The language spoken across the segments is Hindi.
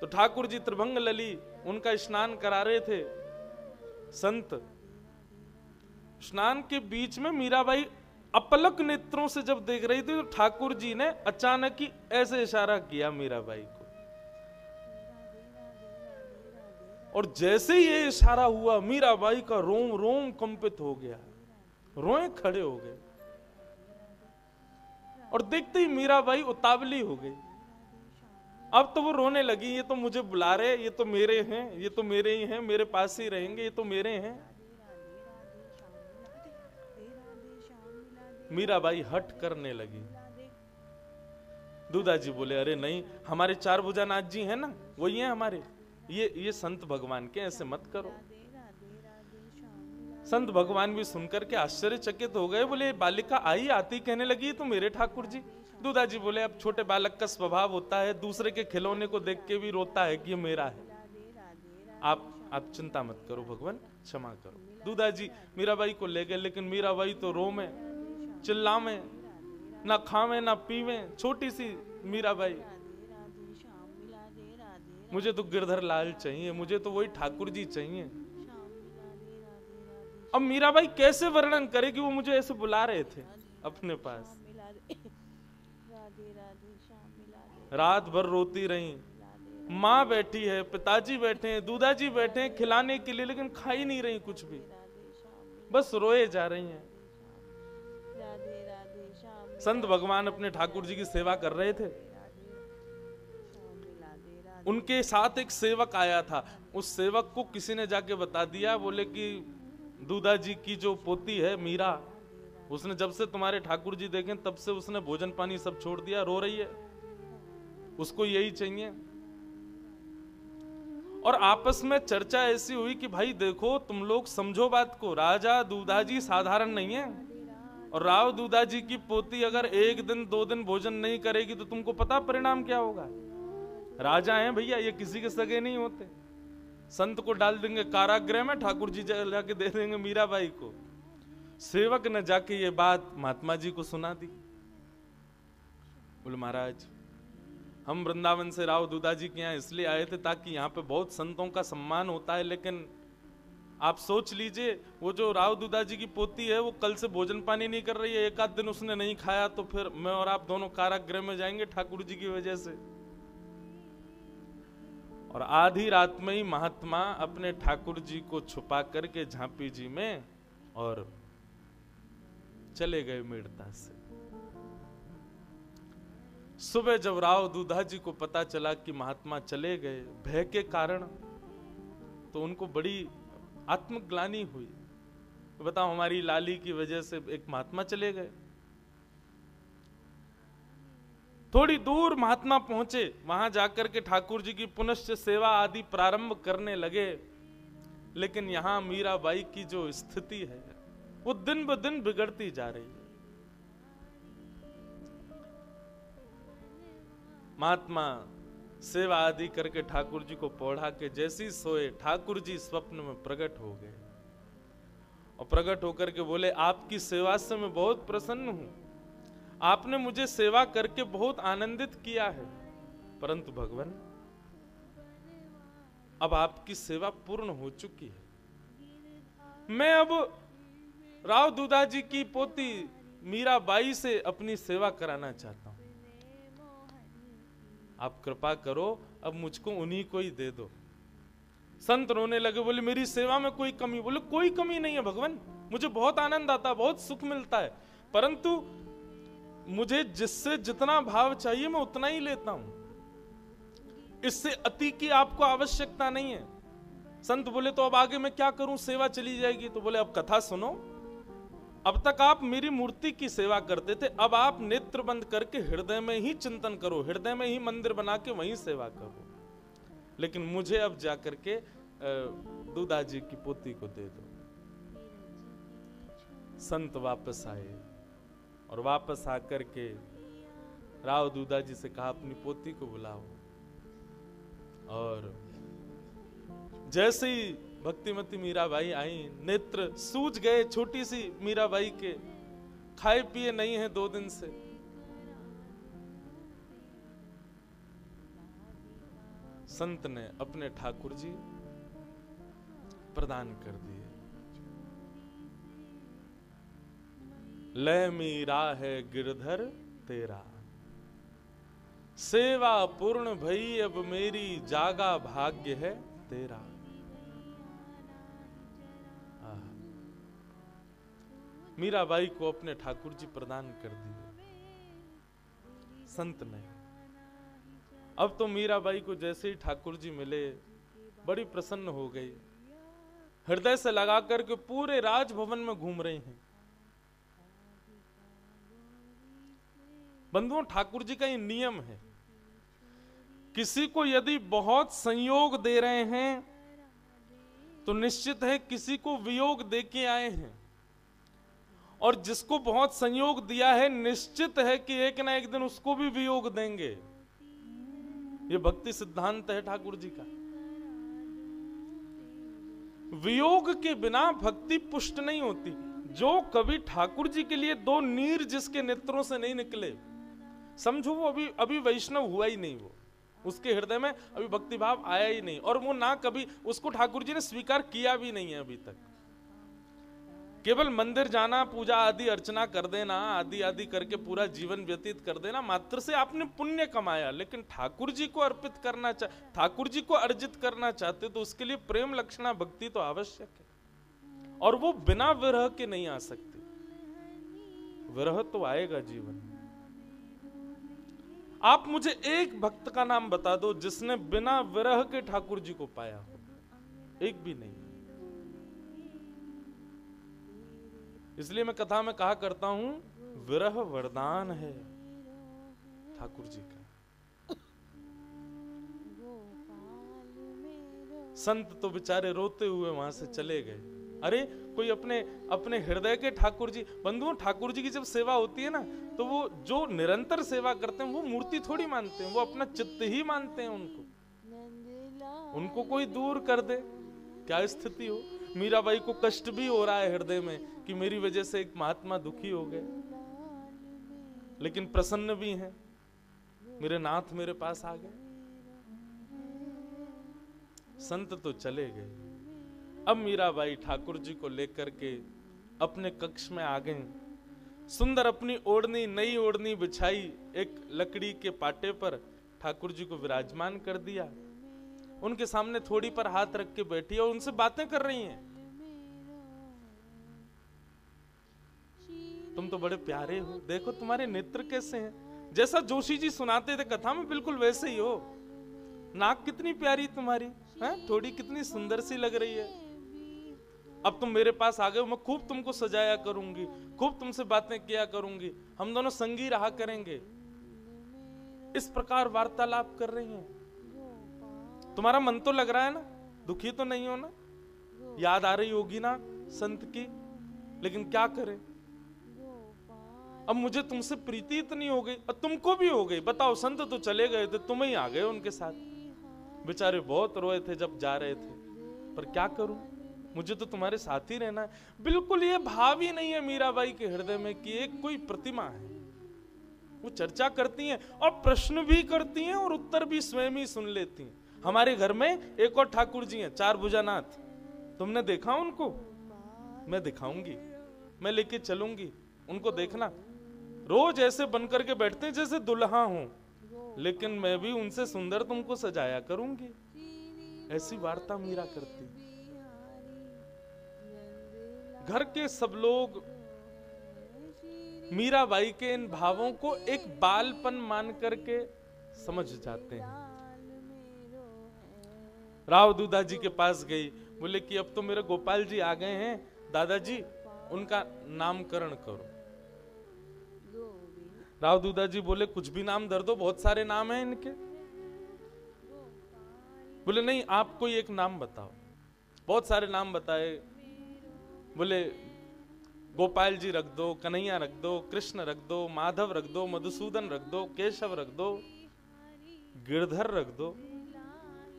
तो ठाकुर जी त्रिभंग लली उनका स्नान करा रहे थे संत। स्नान के बीच में मीराबाई अपलक नेत्रों से जब देख रही थी तो ठाकुर जी ने अचानक ही ऐसे इशारा किया मीराबाई को, और जैसे ही ये इशारा हुआ मीराबाई का रोम रोम कंपित हो गया, रोए खड़े हो गए, और देखते ही मीराबाई उतावली हो गई। अब तो वो रोने लगी, ये तो मुझे बुला रहे, ये तो मेरे हैं, ये तो मेरे ही हैं, मेरे पास ही रहेंगे, ये तो मेरे हैं। मीराबाई हट करने लगी। दूधाजी बोले, अरे नहीं, हमारे चार भुजानाथ जी हैं ना, वही हैं हमारे, ये संत भगवान के, ऐसे मत करो। संत भगवान भी सुनकर के आश्चर्यचकित हो गए, बोले बालिका आई आती कहने लगी तो मेरे ठाकुर जी। दूधाजी बोले, अब छोटे बालक का स्वभाव होता है, दूसरे के खिलौने को देख के भी रोता है कि ये मेरा है, आप चिंता मत करो, भगवान क्षमा करो। दूधाजी मीराबाई को ले गए, लेकिन मीराबाई तो रोवे, चिल्लावे, ना खावे ना पीवे, छोटी सी मीराबाई। मुझे तो गिरधर लाल चाहिए, मुझे तो वही ठाकुर जी चाहिए। अब मीराबाई कैसे वर्णन करे कि वो मुझे ऐसे बुला रहे थे अपने पास। रात भर रोती रही, माँ बैठी है, पिताजी बैठे हैं, दूधाजी बैठे हैं खिलाने के लिए, लेकिन खा ही नहीं रही कुछ भी, बस रोए जा रही हैं। संत भगवान अपने ठाकुर जी की सेवा कर रहे थे। उनके साथ एक सेवक आया था, उस सेवक को किसी ने जाके बता दिया, बोले कि दूधाजी की जो पोती है मीरा, उसने जब से तुम्हारे ठाकुर जी देखे तब से उसने भोजन पानी सब छोड़ दिया, रो रही है, उसको यही चाहिए। और आपस में चर्चा ऐसी हुई कि भाई देखो, तुम लोग समझो बात को, राजा दूधाजी साधारण नहीं है, और राव दूधाजी की पोती अगर एक दिन दो दिन भोजन नहीं करेगी तो तुमको पता परिणाम क्या होगा। राजा हैं भैया, ये किसी के सगे नहीं होते। संत को डाल देंगे कारागृह में, ठाकुर जी जाके दे देंगे मीराबाई को। सेवक ने जाके ये बात महात्मा जी को सुना दी। बोले महाराज, हम वृंदावन से राव दूधाजी के यहाँ इसलिए आए थे ताकि यहाँ पे बहुत संतों का सम्मान होता है, लेकिन आप सोच लीजिए, वो जो राव दूधाजी की पोती है वो कल से भोजन पानी नहीं कर रही है, एक आध दिन उसने नहीं खाया तो फिर मैं और आप दोनों कारागृह में जाएंगे ठाकुर जी की वजह से। और आधी रात में ही महात्मा अपने ठाकुर जी को छुपा करके झांपी जी में और चले गए मेड़ता से। सुबह जब राव दूधाजी को पता चला कि महात्मा चले गए भय के कारण, तो उनको बड़ी आत्मग्लानि हुई। बताओ, हमारी लाली की वजह से एक महात्मा चले गए। थोड़ी दूर महात्मा पहुंचे, वहां जाकर के ठाकुर जी की पुनश्च सेवा आदि प्रारंभ करने लगे, लेकिन यहां मीराबाई की जो स्थिति है वो दिन ब दिन बिगड़ती जा रही है। महात्मा सेवा आदि करके ठाकुर जी को पौढ़ा के जैसी सोए, ठाकुर जी स्वप्न में प्रकट हो गए और प्रकट होकर के बोले, आपकी सेवा से मैं बहुत प्रसन्न हूं, आपने मुझे सेवा करके बहुत आनंदित किया है, परंतु भगवान अब आपकी सेवा पूर्ण हो चुकी है। मैं अब राव दूधाजी की पोती मीराबाई से अपनी सेवा कराना चाहता हूं, आप कृपा करो, अब मुझको उन्हीं को ही दे दो। संत रोने लगे, बोले मेरी सेवा में कोई कमी? बोले कोई कमी नहीं है भगवान, मुझे बहुत आनंद आता, बहुत सुख मिलता है, परंतु मुझे जिससे जितना भाव चाहिए मैं उतना ही लेता हूं, इससे अति की आपको आवश्यकता नहीं है। संत बोले तो अब आगे मैं क्या करूं, सेवा चली जाएगी। तो बोले अब कथा सुनो, अब तक आप मेरी मूर्ति की सेवा करते थे, अब आप नेत्र बंद करके हृदय में ही चिंतन करो, हृदय में ही मंदिर बना के वहीं सेवा करो, लेकिन मुझे अब जाकर के दूधाजी की पोती को दे दो। संत वापस आए और वापस आकर के राव दूधाजी से कहा, अपनी पोती को बुलाओ। और जैसे ही भक्तिमती मीराबाई आई, नेत्र सूज गए छोटी सी मीराबाई के, खाए पिए नहीं है 2 दिन से। संत ने अपने ठाकुर जी प्रदान कर दिए। लय मीरा है गिरधर तेरा, सेवा पूर्ण भई अब मेरी, जागा भाग्य है तेरा। मीराबाई को अपने ठाकुर जी प्रदान कर दिए संत ने। अब तो मीराबाई को जैसे ही ठाकुर जी मिले बड़ी प्रसन्न हो गई, हृदय से लगा करके पूरे राजभवन में घूम रही हैं। बंधुओं, ठाकुर जी का ये नियम है, किसी को यदि बहुत संयोग दे रहे हैं तो निश्चित है किसी को वियोग दे के आए हैं, और जिसको बहुत संयोग दिया है निश्चित है कि एक ना एक दिन उसको भी वियोग देंगे। ये भक्ति सिद्धांत है ठाकुर जी का। वियोग के बिना भक्ति पुष्ट नहीं होती। जो कभी ठाकुर जी के लिए दो नीर जिसके नेत्रों से नहीं निकले, समझो वो अभी वैष्णव हुआ ही नहीं, वो उसके हृदय में अभी भक्ति भाव आया ही नहीं, और वो ना कभी उसको ठाकुर जी ने स्वीकार किया भी नहीं है अभी तक। केवल मंदिर जाना, पूजा आदि अर्चना कर देना, आदि आदि करके पूरा जीवन व्यतीत कर देना मात्र से आपने पुण्य कमाया, लेकिन ठाकुर जी को अर्पित करना ठाकुर जी को अर्जित करना चाहते तो उसके लिए प्रेम लक्षणा भक्ति तो आवश्यक है, और वो बिना विरह के नहीं आ सकती। विरह तो आएगा जीवन में। आप मुझे एक भक्त का नाम बता दो जिसने बिना विरह के ठाकुर जी को पाया हो, एक भी नहीं। इसलिए मैं कथा में कहा करता हूं, विरह वरदान है ठाकुर जी का। संत तो बेचारे रोते हुए वहां से चले गए। अरे कोई अपने हृदय के ठाकुर जी, बंधुओं ठाकुर जी की जब सेवा होती है ना, तो वो जो निरंतर सेवा करते हैं वो मूर्ति थोड़ी मानते हैं, वो अपना चित्त ही मानते हैं। उनको कोई दूर कर दे, क्या स्थिति हो। मीराबाई को कष्ट भी हो रहा है हृदय में कि मेरी वजह से एक महात्मा दुखी हो गए, लेकिन प्रसन्न भी हैं, मेरे नाथ मेरे पास आ गए। संत तो चले गए। अब मीराबाई ठाकुर जी को लेकर के अपने कक्ष में आ गए। सुंदर अपनी ओढ़नी, नई ओढ़नी बिछाई, एक लकड़ी के पाटे पर ठाकुर जी को विराजमान कर दिया। उनके सामने थोड़ी पर हाथ रख के बैठी और उनसे बातें कर रही हैं। तुम तो बड़े प्यारे हो, देखो तुम्हारे नेत्र कैसे हैं। जैसा जोशी जी सुनाते थे कथा में बिल्कुल वैसे ही हो। नाक कितनी प्यारी तुम्हारी है, थोड़ी कितनी सुंदर सी लग रही है। अब तुम मेरे पास आ गए हो, मैं खूब तुमको सजाया करूंगी, खूब तुमसे बातें किया करूंगी, हम दोनों संगी रहा करेंगे। इस प्रकार वार्तालाप कर रही हैं। तुम्हारा मन तो लग रहा है ना, दुखी तो नहीं हो ना, याद आ रही होगी ना संत की, लेकिन क्या करें, अब मुझे तुमसे प्रीति इतनी हो गई और तुमको भी हो गई। बताओ, संत तो चले गए थे, तुम ही आ गए उनके साथ। बेचारे बहुत रोए थे जब जा रहे थे, पर क्या करूं, मुझे तो तुम्हारे साथ ही रहना है। बिल्कुल ये भाव ही नहीं है मीराबाई के हृदय में कि एक कोई प्रतिमा है। वो चर्चा करती हैं और प्रश्न भी करती हैं और उत्तर भी स्वयं ही सुन लेती हैं। हमारे घर में एक और ठाकुर जी हैं, चार भुजानाथ, तुमने देखा उनको? मैं दिखाऊंगी, मैं लेके चलूंगी, उनको देखना। रोज ऐसे बनकर के बैठते हैं जैसे दुल्हा हूं, लेकिन मैं भी उनसे सुंदर तुमको सजाया करूंगी। ऐसी वार्ता मीरा करती। घर के सब लोग मीराबाई के इन भावों को एक बालपन मान करके समझ जाते हैं। राव दूधा जी के पास गई, बोले कि अब तो मेरे गोपाल जी आ गए हैं, दादाजी उनका नामकरण करो। राव दूधा जी बोले कुछ भी नाम धर दो, बहुत सारे नाम हैं इनके। बोले नहीं, आप कोई एक नाम बताओ। बहुत सारे नाम बताए। बोले गोपाल जी रख दो, कन्हैया रख दो, कृष्ण रख दो, माधव रख दो, मधुसूदन रख दो, केशव रख दो, गिरधर रख दो।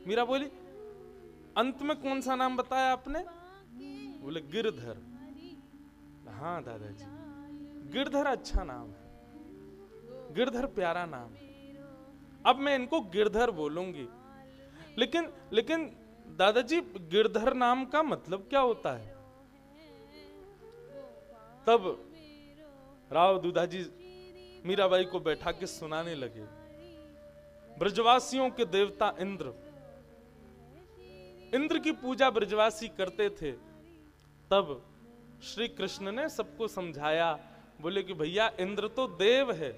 मीरा बोली अंत में कौन सा नाम बताया आपने? बोले गिरधर। हाँ दादाजी, गिरधर अच्छा नाम है, गिरधर प्यारा नाम है, अब मैं इनको गिरधर बोलूंगी। लेकिन दादाजी गिरधर नाम का मतलब क्या होता है? तब राव दूधाजी मीराबाई को बैठा के सुनाने लगे। ब्रजवासियों के देवता इंद्र की पूजा ब्रजवासी करते थे। तब श्री कृष्ण ने सबको समझाया, बोले कि भैया इंद्र तो देव है,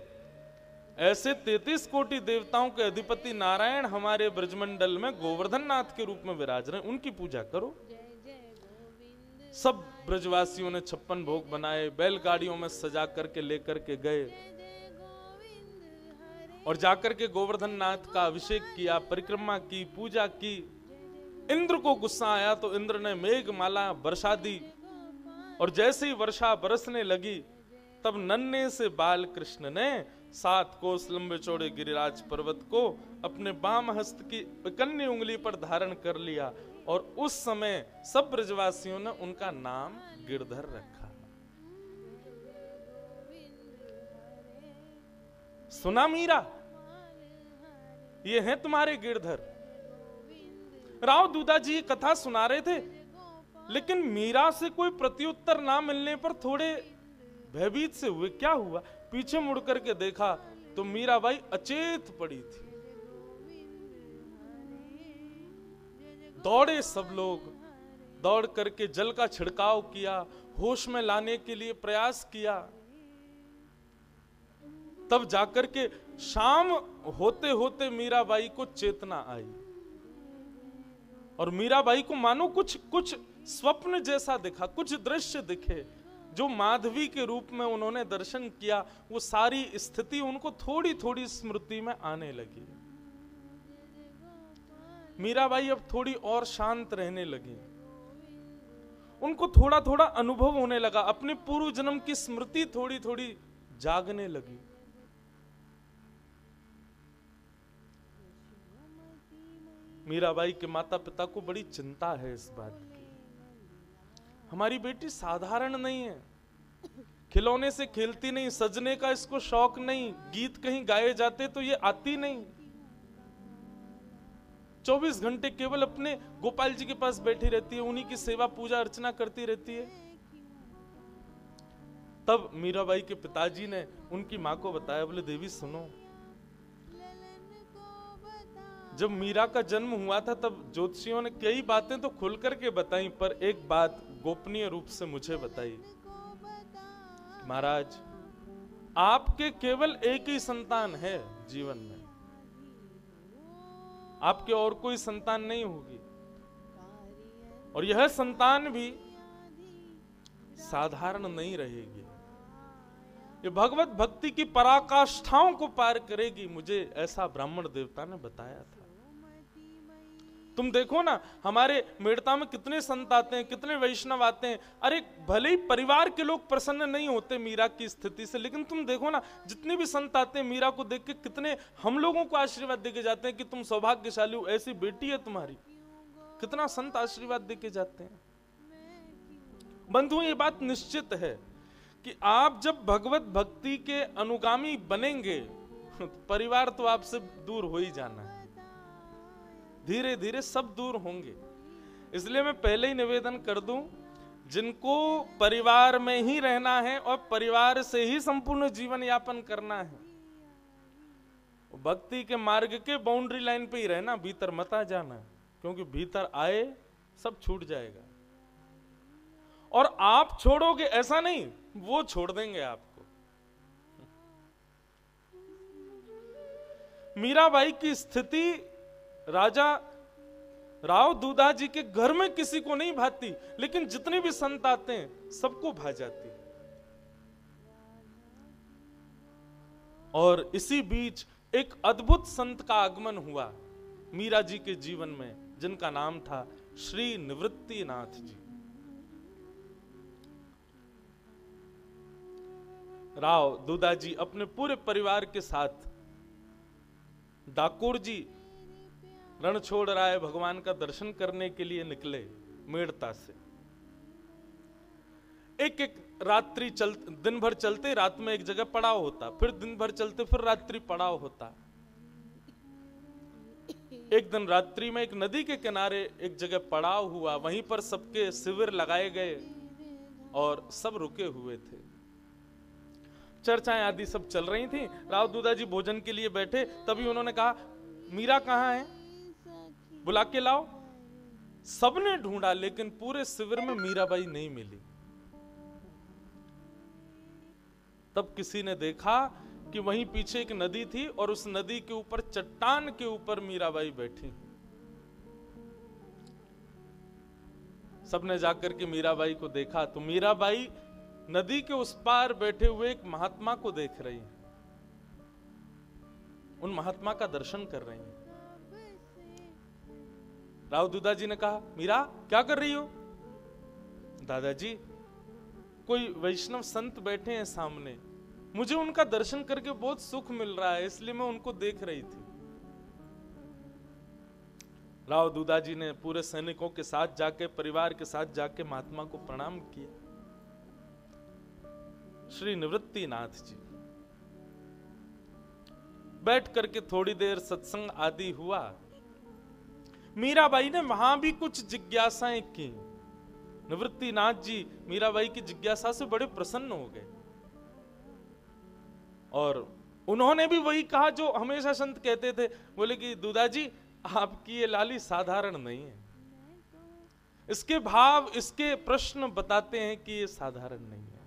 ऐसे 33 कोटि देवताओं के अधिपति नारायण हमारे ब्रजमंडल में गोवर्धन नाथ के रूप में विराज रहे, उनकी पूजा करो। सब ब्रजवासियों ने 56 भोग बनाए, बैलगाड़ियों में सजा करके लेकर के गए और जाकर के गोवर्धन नाथ का अभिषेक किया, परिक्रमा की, पूजा की। इंद्र को गुस्सा आया तो इंद्र ने मेघमाला वर्षा दी और जैसे ही वर्षा बरसने लगी तब नन्हे से बाल कृष्ण ने 7 कोस लंबे चौड़े गिरिराज पर्वत को अपने बाम हस्त की कन्नी उंगली पर धारण कर लिया और उस समय सब ब्रजवासियों ने उनका नाम गिरधर रखा। सुना मीरा, ये हैं तुम्हारे गिरधर। राव दूधाजी कथा सुना रहे थे, लेकिन मीरा से कोई प्रत्युत्तर ना मिलने पर थोड़े भयभीत से हुए। क्या हुआ? पीछे मुड़ करके देखा तो मीराबाई अचेत पड़ी थी। दौड़े सब लोग, दौड़ करके जल का छिड़काव किया, होश में लाने के लिए प्रयास किया। तब जाकर के शाम होते होते मीराबाई को चेतना आई और मीराबाई को मानो कुछ स्वप्न जैसा दिखा, कुछ दृश्य दिखे जो माधवी के रूप में उन्होंने दर्शन किया। वो सारी स्थिति उनको थोड़ी थोड़ी स्मृति में आने लगी। मीराबाई अब थोड़ी और शांत रहने लगी, उनको थोड़ा थोड़ा अनुभव होने लगा, अपने पूर्व जन्म की स्मृति थोड़ी थोड़ी जागने लगी। मीराबाई के माता पिता को बड़ी चिंता है इस बात की, हमारी बेटी साधारण नहीं है, खिलौने से खेलती नहीं, सजने का इसको शौक नहीं, गीत कहीं गाए जाते तो ये आती नहीं, 24 घंटे केवल अपने गोपाल जी के पास बैठी रहती है, उन्हीं की सेवा पूजा अर्चना करती रहती है। तब मीराबाई के पिताजी ने उनकी मां को बताया, बोले देवी सुनो, जब मीरा का जन्म हुआ था तब ज्योतिषियों ने कई बातें तो खुल करके बताई, पर एक बात गोपनीय रूप से मुझे बताई। महाराज, आपके केवल एक ही संतान है जीवन में, आपके और कोई संतान नहीं होगी, और यह संतान भी साधारण नहीं रहेगी, ये भगवत भक्ति की पराकाष्ठाओं को पार करेगी, मुझे ऐसा ब्राह्मण देवता ने बताया था। तुम देखो ना, हमारे मेड़ता में कितने संत आते हैं, कितने वैष्णव आते हैं। अरे भले ही परिवार के लोग प्रसन्न नहीं होते मीरा की स्थिति से, लेकिन तुम देखो ना, जितने भी संत आते हैं मीरा को देख के कितने हम लोगों को आशीर्वाद देके जाते हैं कि तुम सौभाग्यशाली हो, ऐसी बेटी है तुम्हारी। कितना संत आशीर्वाद देके जाते हैं। बंधुओं, ये बात निश्चित है कि आप जब भगवत भक्ति के अनुगामी बनेंगे तो परिवार तो आपसे दूर हो ही जाना है, धीरे धीरे सब दूर होंगे। इसलिए मैं पहले ही निवेदन कर दूं, जिनको परिवार में ही रहना है और परिवार से ही संपूर्ण जीवन यापन करना है, भक्ति के मार्ग के बाउंड्री लाइन पे ही रहना, भीतर मत आ जाना, क्योंकि भीतर आए सब छूट जाएगा। और आप छोड़ोगे ऐसा नहीं, वो छोड़ देंगे आपको। मीराबाई की स्थिति राजा राव दूधाजी के घर में किसी को नहीं भाती, लेकिन जितने भी संत आते हैं सबको भा जाती है। और इसी बीच एक अद्भुत संत का आगमन हुआ मीरा जी के जीवन में, जिनका नाम था श्री निवृत्तिनाथ जी। राव दूधाजी अपने पूरे परिवार के साथ डाकोर जी रणछोड़ राय भगवान का दर्शन करने के लिए निकले मेड़ता से। एक एक रात्रि दिन भर चलते, रात में एक जगह पड़ाव होता, फिर दिन भर चलते, फिर रात्रि पड़ाव होता। एक दिन रात्रि में एक नदी के किनारे एक जगह पड़ाव हुआ, वहीं पर सबके शिविर लगाए गए और सब रुके हुए थे। चर्चाएं आदि सब चल रही थी। राव दूधा जी भोजन के लिए बैठे, तभी उन्होंने कहा मीरा कहाँ है, बुला के लाओ। सबने ढूंढा लेकिन पूरे शिविर में मीराबाई नहीं मिली। तब किसी ने देखा कि वहीं पीछे एक नदी थी और उस नदी के ऊपर चट्टान के ऊपर मीराबाई बैठी। सबने जाकर के मीराबाई को देखा तो मीराबाई नदी के उस पार बैठे हुए एक महात्मा को देख रही हैं, उन महात्मा का दर्शन कर रही हैं। राव दूधा जी ने कहा मीरा क्या कर रही हो? दादाजी कोई वैष्णव संत बैठे हैं सामने, मुझे उनका दर्शन करके बहुत सुख मिल रहा है, इसलिए मैं उनको देख रही थी। राव दूधा जी ने पूरे सैनिकों के साथ जाके, परिवार के साथ जाके महात्मा को प्रणाम किया। श्री निवृत्तिनाथ जी बैठ करके थोड़ी देर सत्संग आदि हुआ। मीराबाई ने वहां भी कुछ जिज्ञासाएं की। निवृत्तिनाथ जी मीराबाई की जिज्ञासा से बड़े प्रसन्न हो गए और उन्होंने भी वही कहा जो हमेशा संत कहते थे। बोले कि दूधा जी आपकी ये लाली साधारण नहीं है, इसके भाव, इसके प्रश्न बताते हैं कि ये साधारण नहीं है।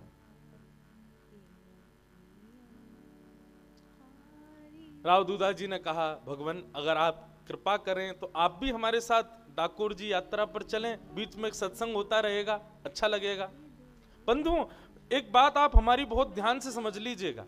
राव दूधा जी ने कहा भगवान अगर आप कृपा करें तो आप भी हमारे साथ डाकोर जी यात्रा पर चलें, बीच में एक सत्संग होता रहेगा, अच्छा लगेगा। बंधुओं एक बात आप हमारी बहुत ध्यान से समझ लीजिएगा,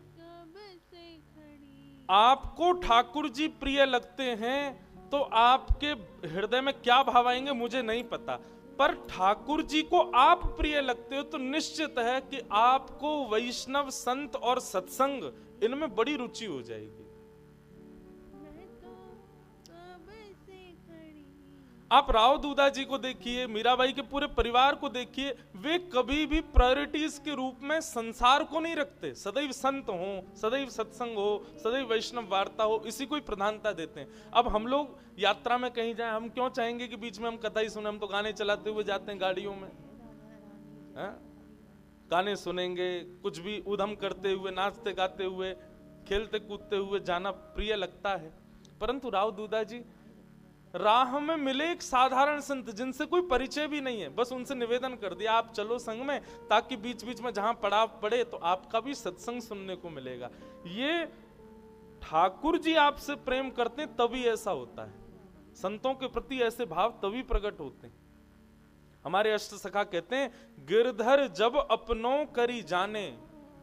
आपको ठाकुर जी प्रिय लगते हैं तो आपके हृदय में क्या भाव आएंगे मुझे नहीं पता, पर ठाकुर जी को आप प्रिय लगते हो तो निश्चित है कि आपको वैष्णव संत और सत्संग इनमें बड़ी रुचि हो जाएगी। आप राव दूधा जी को देखिए, मीराबाई के पूरे परिवार को देखिए, वे कभी भी प्रायोरिटीज के रूप में संसार को नहीं रखते। सदैव संत हो, सदैव सत्संग हो, सदैव वैष्णव वार्ता हो, इसी को ही प्रधानता देते हैं। अब हम लोग यात्रा में कहीं जाएं, हम क्यों चाहेंगे कि बीच में हम कथा ही सुने? हम तो गाने चलाते हुए जाते हैं गाड़ियों में, गाने सुनेंगे, कुछ भी उधम करते हुए, नाचते गाते हुए, खेलते कूदते हुए जाना प्रिय लगता है। परंतु राव दूधा जी राह में मिले एक साधारण संत जिनसे कोई परिचय भी नहीं है, बस उनसे निवेदन कर दिया आप चलो संग में, ताकि बीच बीच में जहां पड़ाव पड़े तो आपका भी सत्संग सुनने को मिलेगा। ये ठाकुर जी आपसे प्रेम करते हैं तभी ऐसा होता है, संतों के प्रति ऐसे भाव तभी प्रकट होते हैं। हमारे अष्ट सखा कहते हैं गिरधर जब अपनों करी जाने,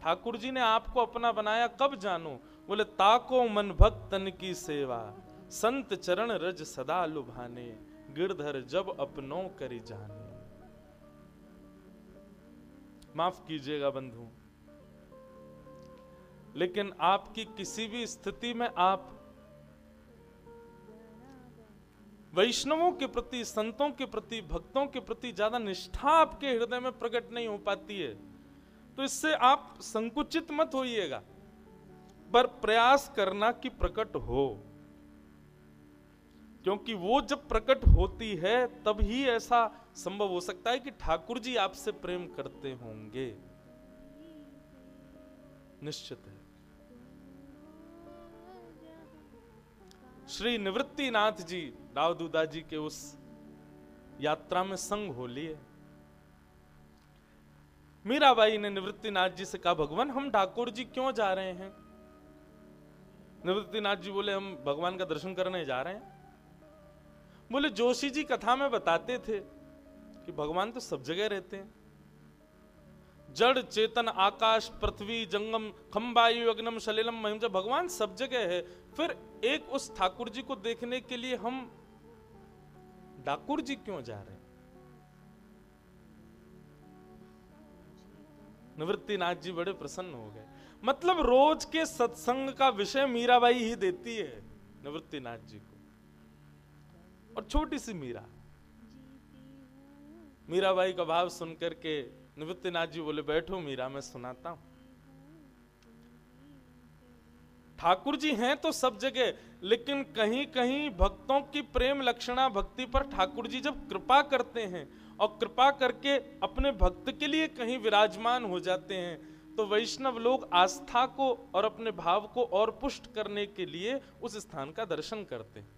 ठाकुर जी ने आपको अपना बनाया कब जानो? बोले ताको मन भक्त तन की सेवा, संत चरण रज सदा लुभाने, गिरधर जब अपनों करी जाने। माफ कीजिएगा बंधु, लेकिन आपकी किसी भी स्थिति में आप वैष्णवों के प्रति, संतों के प्रति, भक्तों के प्रति ज्यादा निष्ठा आपके हृदय में प्रकट नहीं हो पाती है, तो इससे आप संकुचित मत होइएगा, पर प्रयास करना कि प्रकट हो, क्योंकि वो जब प्रकट होती है तब ही ऐसा संभव हो सकता है कि ठाकुर जी आपसे प्रेम करते होंगे। निश्चित है। श्री निवृत्तिनाथ जी राव दूधा जी के उस यात्रा में संग हो लिए। मीराबाई ने निवृत्तिनाथ जी से कहा भगवान हम डाकोर जी क्यों जा रहे हैं? निवृत्तिनाथ जी बोले हम भगवान का दर्शन करने जा रहे हैं। बोले जोशी जी कथा में बताते थे कि भगवान तो सब जगह रहते हैं, जड़ चेतन आकाश पृथ्वी जंगम खम्बायु अग्नम सलिलम महिम, जब भगवान सब जगह है फिर एक उस ठाकुर जी को देखने के लिए हम डाकुर जी क्यों जा रहे हैं? निवृत्तिनाथ जी बड़े प्रसन्न हो गए। मतलब रोज के सत्संग का विषय मीराबाई ही देती है निवृत्तिनाथ जी को। और छोटी सी मीराबाई का भाव सुनकर के निवृत्तिनाथ जी बोले बैठो मीरा मैं सुनाता हूं। ठाकुर जी हैं तो सब जगह, लेकिन कहीं कहीं भक्तों की प्रेम लक्षणा भक्ति पर ठाकुर जी जब कृपा करते हैं और कृपा करके अपने भक्त के लिए कहीं विराजमान हो जाते हैं, तो वैष्णव लोग आस्था को और अपने भाव को और पुष्ट करने के लिए उस स्थान का दर्शन करते हैं।